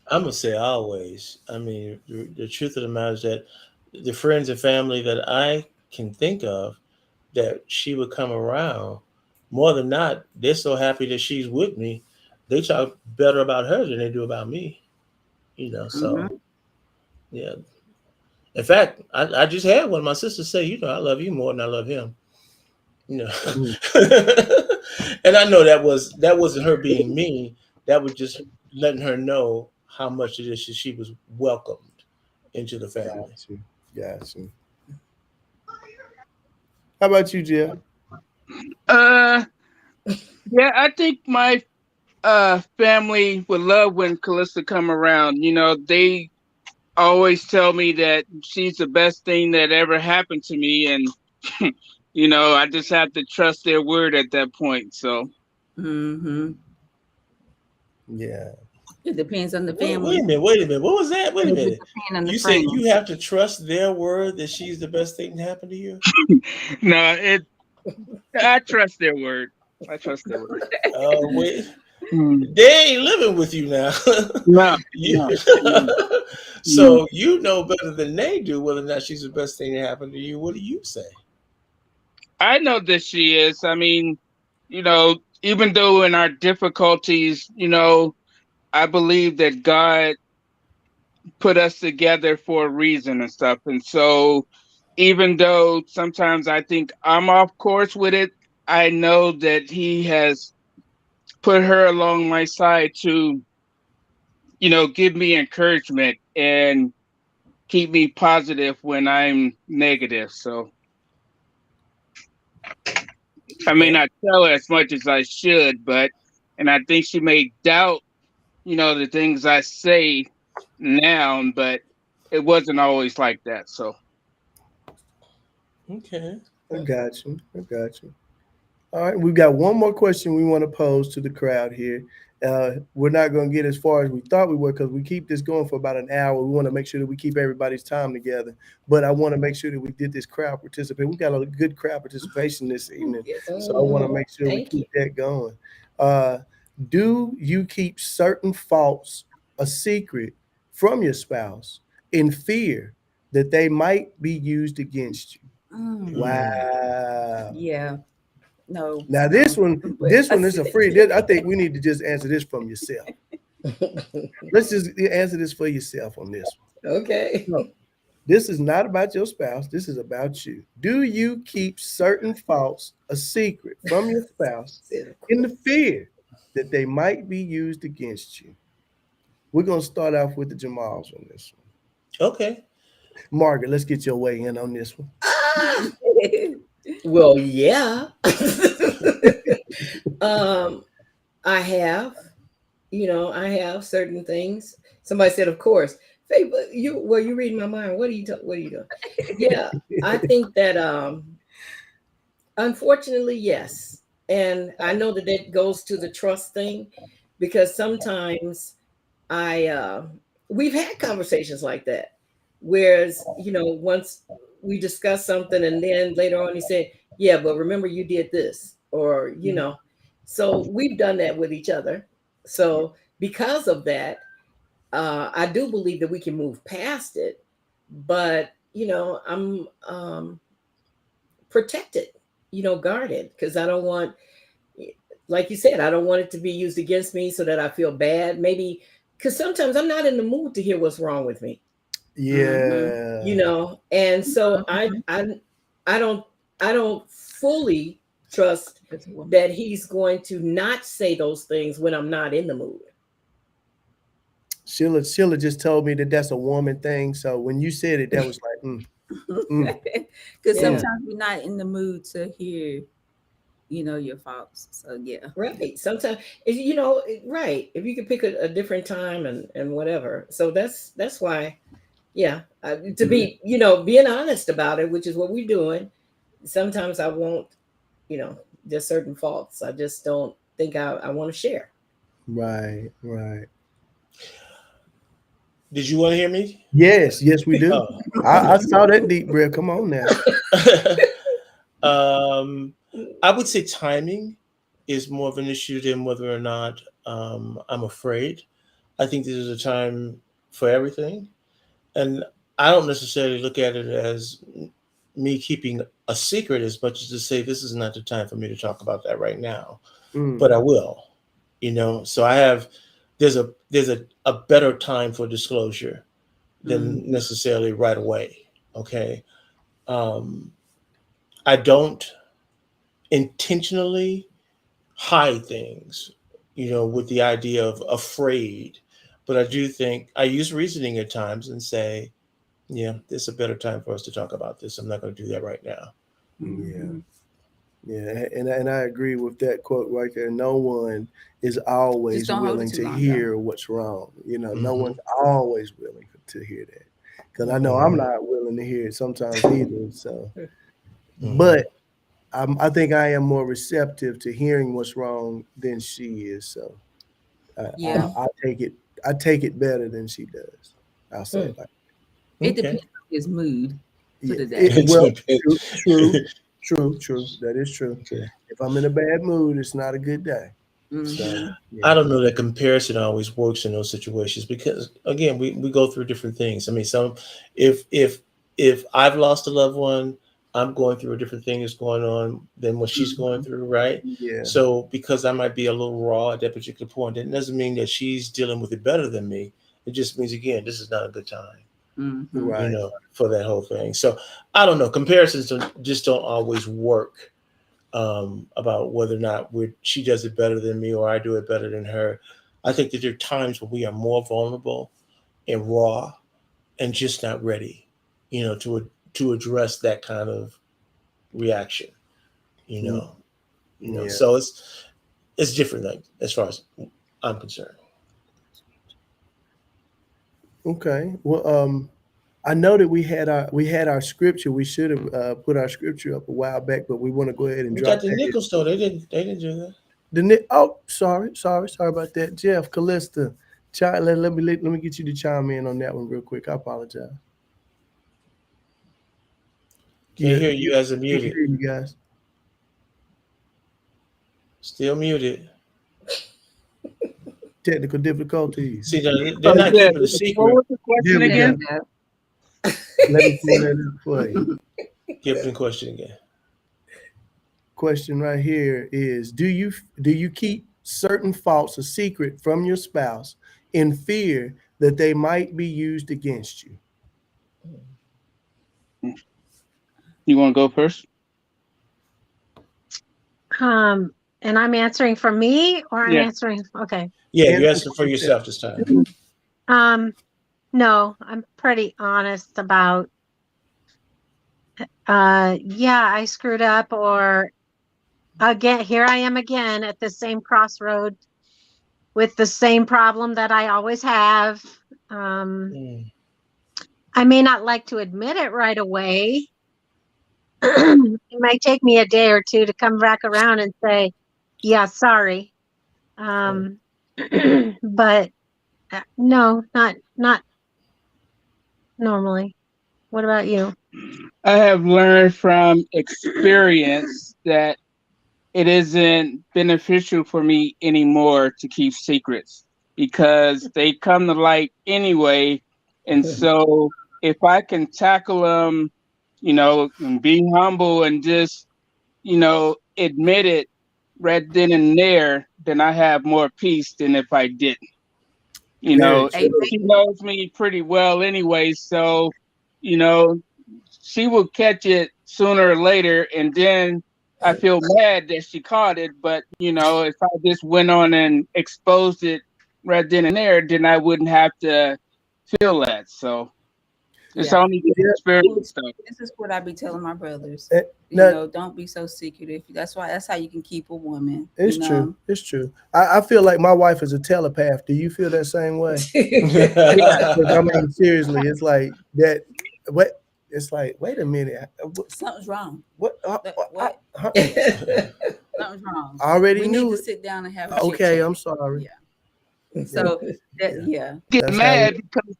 I'm gonna say always. I mean, the truth of the matter is that the friends and family that I can think of that she would come around, more than not, they're so happy that she's with me. They talk better about her than they do about me. So yeah. In fact, I just had one of my sisters say, I love you more than I love him. And I know that wasn't her being mean. That was just letting her know how much it is she was welcomed into the family. Got you. How about you, Jeff? Yeah, I think my family would love when Callista come around. They always tell me that she's the best thing that ever happened to me, and I just have to trust their word at that point. So yeah, it depends on the family. Wait a minute. What was that? Wait a minute. You said you have to trust their word that she's the best thing to happen to you? No, I trust their word. Oh, wait. They ain't living with you now. No. So you know better than they do whether or not she's the best thing to happen to you. What do you say? I know that she is. I mean, even though in our difficulties, I believe that God put us together for a reason and stuff. And so even though sometimes I think I'm off course with it, I know that he has put her along my side to, give me encouragement. And keep me positive when I'm negative. So I may Okay. not tell her as much as I should, but and I think she may doubt, the things I say now, but it wasn't always like that. So Okay. I got you. I got you. All right, we've got one more question we want to pose to the crowd here. We're not going to get as far as we thought we were because we keep this going for about an hour. We want to make sure that we keep everybody's time together. But I want to make sure that we did this crowd participate. We got a good crowd participation this evening, Yes. so I want to make sure we Thank you. keep that going. Uh, do you keep certain faults a secret from your spouse in fear that they might be used against you? Mm. Wow. Yeah. No. Now No. But this one is a free. I think we need to just answer this from yourself. Let's just answer this for yourself on this Okay. one. No, this is not about your spouse. This is about you. Do you keep certain faults a secret from your spouse Said, of in the course. fear that they might be used against you? We're gonna start off with the Jamals on this one. Okay. Margaret, let's get your way in on this one. Ah, well, yeah. um, I have, I have certain things. Somebody said, of course. Faye, but you reading my mind. What are you doing? Yeah, I think that unfortunately, yes. And I know that that goes to the trust thing because sometimes I we've had conversations like that. Whereas, once we discuss something and then later on he said, yeah, but remember you did this, or so we've done that with each other. So because of that, I do believe that we can move past it, but I'm protected, guarded, because I don't want, like you said, I don't want it to be used against me so that I feel bad. Maybe because sometimes I'm not in the mood to hear what's wrong with me, Mhm. Yeah. and so Mhm. I don't fully trust As a woman. that he's going to not say those things when I'm not in the mood. Sheila just told me that that's a woman thing. So when you said it, that was like, mm, Because mm. Yeah, sometimes we're not in the mood to hear, your faults. So yeah. right. Sometimes, right. If you could pick a different time and whatever. So that's why, yeah, to be, being honest about it, which is what we're doing. Sometimes I won't, you know, there's certain faults I just don't think I want to share. Right, right. Did you want to hear me? Yes, yes, we do. Oh, I okay. saw that deep breath. Come on now. um, I would say timing is more of an issue than whether or not I'm afraid. I think this is a time for everything. And I don't necessarily look at it as me keeping a secret as much as to say this is not the time for me to talk about that right now, Mm, but I will. So I have there's a better time for disclosure than Mhm. necessarily right away. Okay, um, I don't intentionally hide things, with the idea of afraid, but I do think I use reasoning at times and say, yeah, this is a better time for us to talk about this. I'm not going to do that right now. yeah, Mhm. yeah, and I agree with that quote right there. No one is Just always don't hold it willing too to long, though. hear what's wrong. No Hmm. one's always willing to hear that. Because I know I'm Hmm. not willing to hear it sometimes either. So, Hmm. but I think I am more receptive to hearing what's wrong than she is. So Yeah. I take it. I take it better than she does. I'll say Hmm. it like, It Okay. depends on his mood for yeah. the day. It's Well, a bit- true. That is true. okay. If I'm in a bad mood, it's not a good day. Hmm. So I yeah. don't know that comparison always works in those situations because again, we go through different things. I mean, if I've lost a loved one, I'm going through a different thing that's going on than what she's going Hmm. through, right? Yeah. So because I might be a little raw at that particular point, that doesn't mean that she's dealing with it better than me. It just means again, this is not a good time, Hmm. Right. for that whole thing. So I don't know. Comparisons just don't always work, about whether or not she does it better than me or I do it better than her. I think that there are times when we are more vulnerable and raw, and just not ready, to address that kind of reaction, you know. Yeah. So it's different, like, as far as I'm concerned. Okay. Well, I know that we had our scripture. We should have put our scripture up a while back, but we want to go ahead and We drop got the that. nickels though. They didn't do that. Oh, sorry about that, Jeff Callista. Let me get you to chime in on that one real quick. I apologize. Can't Yeah, hear you as a can't muted. hear you guys. Still muted. Technical difficulties. See, they're not Yeah. keeping a What secret. was the There question we again? go. Let me pull that up for you. Give the question again. Question right here is: Do you keep certain faults a secret from your spouse in fear that they might be used against you? You want to go first? And I'm answering for me, or I'm Yeah. answering. Okay. Yeah, And you're asking for yourself this time. No, I'm pretty honest about. Yeah, I screwed up, or again, here I am again at the same crossroad with the same problem that I always have. Mm. I may not like to admit it right away. It might take me a day or two to come back around and say, yeah, sorry. But no, not normally. What about you? I have learned from experience that it isn't beneficial for me anymore to keep secrets because they come to light anyway. And so if I can tackle them, and be humble and just, admit it right then and there, then I have more peace than if I didn't. very Amen. true. She knows me pretty well anyway, so, you know, she will catch it sooner or later, and then I feel mad that she caught it. But if I just went on and exposed it right then and there, then I wouldn't have to feel that. So it's Yeah. only the Yeah. experience, though. This is what I be telling my brothers. Eh, now, Don't be so secretive. That's how you can keep a woman. it's true. It's true. I feel like my wife is a telepath. Do you feel that same way? Yeah. 'Cause, I mean, seriously, it's like that. What? It's like, wait a minute. Something's wrong. What? What? I Something's wrong. already We knew need it. to sit down and have a chit Okay, chat. I'm sorry. Yeah. So Yeah. yeah. Get That's how mad because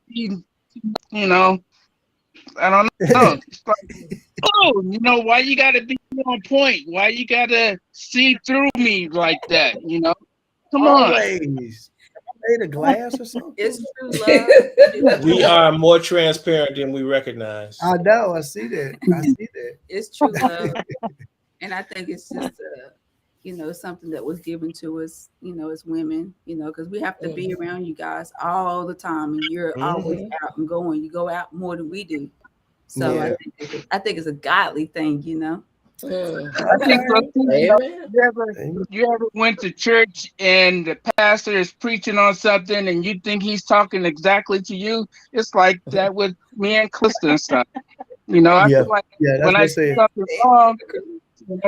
I don't know. It's like, oh, why you gotta be on point? Why you gotta see through me like that? Come on. Always made of glass or something. It's true love. We are more transparent than we recognize. I know. I see that. I see that. It's true love. And I think it's just something that was given to us, as women, because we have to be around you guys all the time, and you're always out and going. You go out more than we do. So Yeah. I think it's a godly thing, I think so too. Amen. You ever went to church and the pastor is preaching on something and you think he's talking exactly to you? It's like that with me and Krista and stuff. I Yeah. feel like Yeah. That's when what I I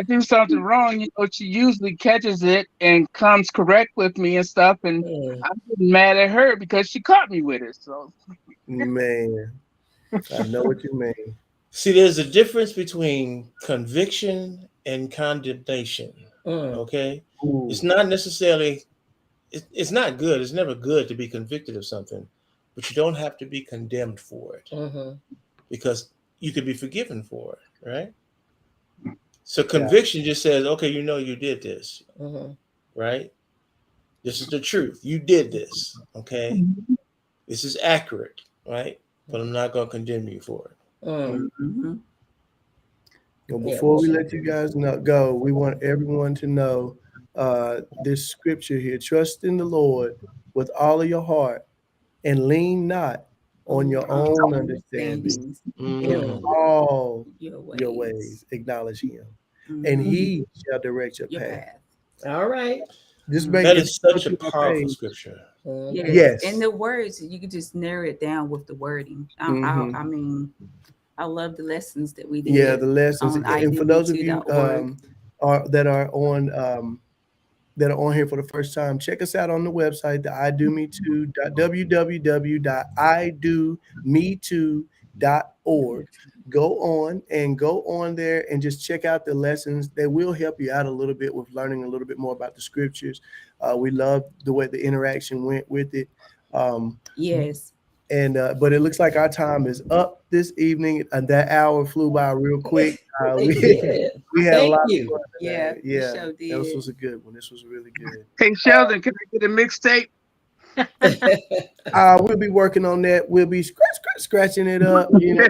do said. something wrong, she usually catches it and comes correct with me and stuff, and I'm getting mad at her because she caught me with it. So Man, I know what you mean. See, there's a difference between conviction and condemnation. Okay, Ooh. it's not necessarily. It's not good. It's never good to be convicted of something, but you don't have to be condemned for it because you could be forgiven for it, right? So conviction just says, okay, you did this, right? This is the truth. You did this, okay? This is accurate, right? But I'm not going to condemn you for it. Mm-hmm. Well, before we let you guys go, we want everyone to know this scripture here: trust in the Lord with all of your heart, and lean not on your own understanding. In all your ways, acknowledge Him, and He shall direct your path. All right. Just That if is you go such a to my powerful page, scripture. Okay. Yes. Yes. And the words, you could just narrow it down with the wording. I mean, I love the lessons that we Yeah, did the lessons. on And for those of you idme2.org. are that are on here for the first time, check us out on the website, the www.idomete2.org. Go on there and just check out the lessons. They will help you out a little bit with learning a little bit more about the scriptures. We love the way the interaction went with it. Yes. But it looks like our time is up this evening, and that hour flew by real quick. We Yeah. we had a Thank lot of you. fun Yeah, tonight. we Yeah, sure this did. was a good one. This was really good. Hey Sheldon, can I get a mixtape? We'll be working on that. We'll be scratching it up, you know.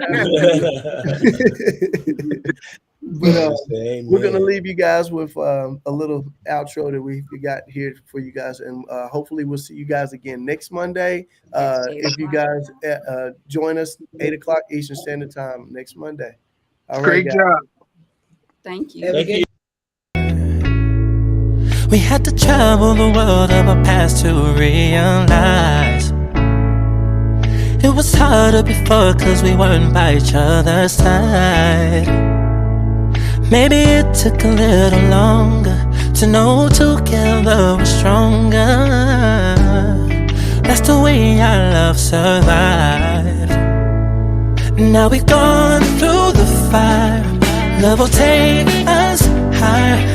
But we're gonna leave you guys with a little outro that we got here for you guys, and hopefully we'll see you guys again next Monday. If you guys join us 8 o'clock Eastern Standard Time next Monday. All right, Great guys. job. Thank you. Have a good We had to travel the world of our past to realize it was harder before cause we weren't by each other's side. Maybe it took a little longer to know together we're stronger. That's the way our love survived. Now we've gone through the fire. Love will take us higher.